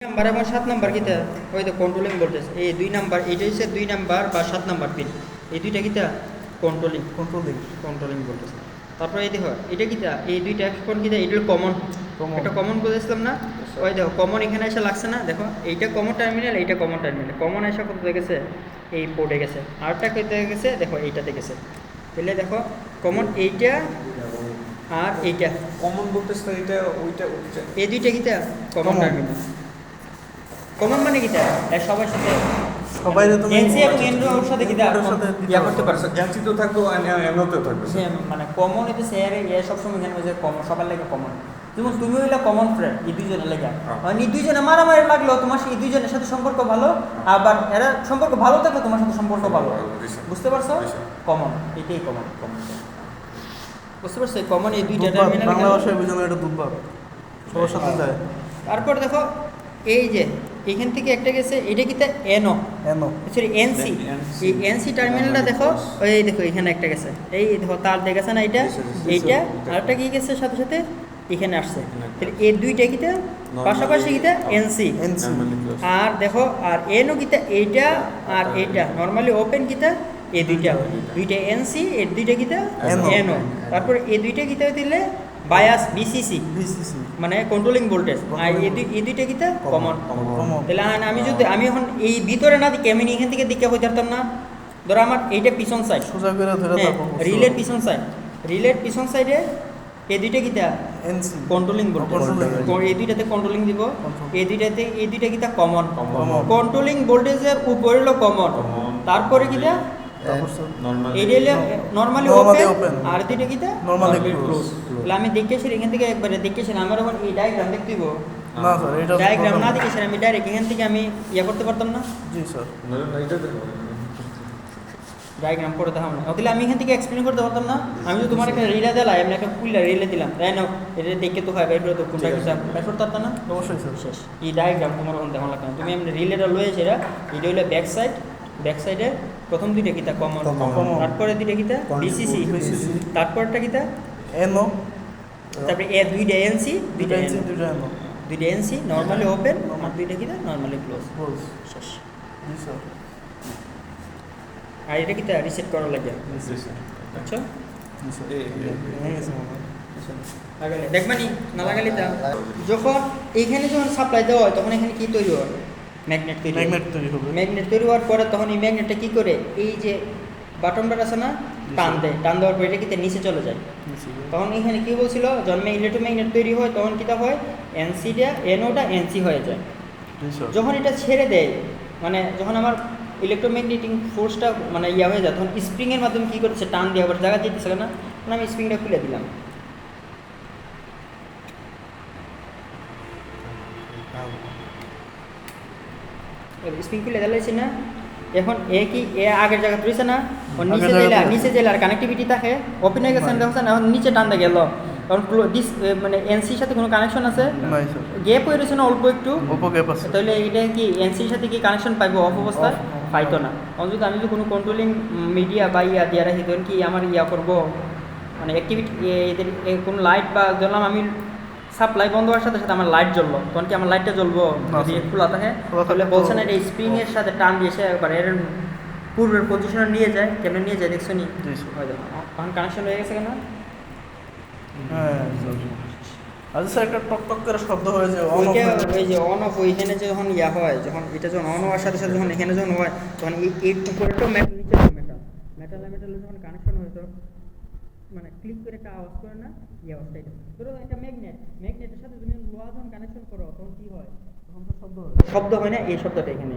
Number এবং 7 number কিটা ওই তো কন্ট্রোলিং ভোল্টেজ এই 2 নাম্বার এটা হচ্ছে 2 নাম্বার বা 7 নাম্বার পিন এই দুইটা কিটা কন্ট্রোলিং ভোল্টেজ। তারপরে এই দেখো এটা কিটা এই দুইটা এখন কিটা এটা কমন এটা কমন বলেছিলাম না। ওই দেখো কমন এখানে এসে লাগছে না, দেখো এইটা কমন টার্মিনাল এইটা কমন টার্মিনাল, কমন এসে কত গেছে এই পোর্টে গেছে, আরটা কইতে গেছে দেখো এইটাতে গেছে। তাহলে দেখো কমন এইটা আর এইটা কমন বলতেছ না, এটা ওইটা এই দুইটা কিটা কমন টার্মিনাল। কমন মানে কিটা সবার সাথে সবাই তুমি এনসি এবং এনরো ওর সাথে কিটা ইয়া করতে পারছো। জ্ঞানচিত থাকবো এমনতেও থাকবে। মানে কমন এটা শেয়ার এ সব সময় জানবে যে কমন সবার লাগে কমন। যেমন তুমি হইলা কমন ফ্রেন্ড এই দুইজনের লাগে, মানে এই দুইজনে মারামারি লাগলো তোমার এই দুইজনের সাথে সম্পর্ক ভালো, আবার এরা সম্পর্ক ভালো থাকলে তোমার সাথে সম্পর্ক ভালো। বুঝতে পারছো? কমন এটাই কমন। বুঝতে পারছো? কমন এই দুইটা টার্মিনাল বাংলা ভাষায় বোঝানো এটা দুবার সবার সাথে যায়। তারপর দেখো এই যে এখান থেকে একটা গেছে এটা কিটা এনও সরি এনসি, এই এনসি টার্মিনালটা দেখো এই দেখো এখানে একটা গেছে, এই দেখো তার দিয়ে গেছে না এটা এইটা আরেকটা কি গেছে সাথে সাথে এখানে আসছে। তাহলে এই দুইটা কিটা পাশাপাশি কিটা এনসি আর দেখো আর এনও কিটা এইটা আর এইটা নরমালি ওপেন কিটা এই দুইটা এনসি এর দুইটা কিটা এনও। তারপর এই দুইটা কিটা দিলে বায়াস বিসিসি মানে কন্ট্রোলিং ভোল্টেজ, আর এই দুইটা কিটা কমন। তাহলে আমি এখন এই ভিতরে না দিকে আমি এখান থেকে দিকে হয়ে যেতাম না। ধরো আমার এইটা পিছন সাইড সোজা করে ধরে তারপর রিলের পিছন সাইডে এই দুইটা কিটা এনসি কন্ট্রোলিং ভোল্টেজ, এই দুইটাতে কন্ট্রোলিং দিব, এই দুইটা কিটা কমন। কন্ট্রোলিং ভোল্টেজের উপরে হলো কমন, তারপরে কিটা এইটা নরমালি ওপেন আর দুইটা কিটা নরমালি ক্লোজ। তাহলে আমি দেখেছি এখান থেকে একবারে দেখেছি আমার এখন এই ডায়াগ্রাম দেখতে দিব না স্যার, এটা ডায়াগ্রাম না দেখেছি আমি ডাইরেক্ট এখান থেকে আমি ইয়া করতে পারতাম না, জি স্যার ডায়াগ্রাম করে দেখাম না। তাহলে আমি এখান থেকে এক্সপ্লেন করতে পারতাম না। আমি তো তোমার একটা রিলে দিলাম, আমি একটা কুইলা রিলে দিলাম, তাই না? এটা দেখে তো হয় বাইরে তো কোনটা কি বের করতে পারতাম না। অবশ্যই স্যার শেষ এই ডায়াগ্রাম তোমার ওখানে দেখা লাগবে না। তুমি এমনি রিলেটা লয়েছে এটা হইলো ব্যাক সাইডে প্রথম দুইটা কিতা কমন, তারপরে দুইটা কিতা বিসিসি, তারপরটা কিতা এনও, তারপরে এ দুইটা এনসি দুইটা এনসি দুইটা এনও, দুইটা এনসি নরমালি ওপেন আর দুইটা কিতা নরমালি ক্লোজ। শেষ। জি স্যার আর এটা কিতা রিসেট করার লাগে। আচ্ছা জি স্যার হয়ে গেছে মনে হয়। লাগালে দেখবানি না লাগালে তা যখন এইখানে যখন সাপ্লাই দেওয়া হয় তখন এখানে কি তৈরি হয়? ম্যাগনেট তৈরি হবে। ম্যাগনেট তৈরি হওয়ার পরে তখন এই ম্যাগনেটটা কি করে এই যে বাটনটা আছে না টান দেওয়ার পরে এটা কিতে নিচে চলে যায়। তখন এখানে কি বলছিল যখন ইলেকট্রোম্যাগনেট তৈরি হয় তখন কিটা হয় এনসিটা এনওটা এনসি হয়ে যায়। যখন এটা ছেড়ে দেয় মানে যখন আমার ইলেকট্রোম্যাগনেটিক ফোর্সটা মানে ইয়া হয়ে যায় তখন স্প্রিংয়ের মাধ্যমে কী করছে টান দিয়ে আবার জায়গা যেতেছিল না, তখন আমি স্প্রিংটা খুলে দিলাম। স্প্রিং খুলে দিলাইছি না, এখন এ আগের জায়গা তুলেছে না, নিচে দিলে আর কানেক্টিভিটি থাকে ওপেন হয়ে গেছে দেখছেন, এখন নিচে টান দিয়ে গেল কারণ মানে এনসির সাথে কোনো কানেকশন আছে গ্যাপ হয়ে রয়েছে না অল্প একটু গ্যাপ আছে, তাহলে এটা কি এনসির সাথে কি কানেকশন পাইবো? অফ অবস্থায় পাইতো না। কারণ যদি আমি যদি কোনো কন্ট্রোলিং মিডিয়া বা ইয়া দিয়ে রাখি তখন কি আমার ইয়া করবো মানে অ্যাক্টিভিটি এদের কোনো লাইট বা জ্বললাম আমি সাপ্লাই বন্ধ হওয়ার সাথে সাথে আমার লাইট জ্বললো, তখন কি আমার লাইটটা জ্বলবো? যদি খোলা থাকে তাহলে বলছে না এটা স্প্রিংয়ের সাথে টান দিয়ে এসে একবার এর পূর্বের পজিশনে নিয়ে যায়, কেমন নিয়ে যায় দেখছো নি? তখন কানেকশন হয়ে গেছে কেন? হ্যাঁ আচ্ছা স্যার একটা টক টক করে শব্দ হয়ে যায় ওই যে অন অফ ওইখানে যখন ইয়া হয় যখন এটা যখন অন হওয়ার সাথে সাথে যখন এখানে যখন হয় তখন এই উপরেটাও মেটাল নিচে মেটাল যখন কানেকশন হয় তো মানে ক্লিক করে একটা আওয়াজ করে না এই আওয়াজটা এটা ধরো একটা ম্যাগনেটের সাথে তুমি লোহা যখন কানেকশন করো তখন কি হয়? তখন তো শব্দ হয় না, এই শব্দটা এখানে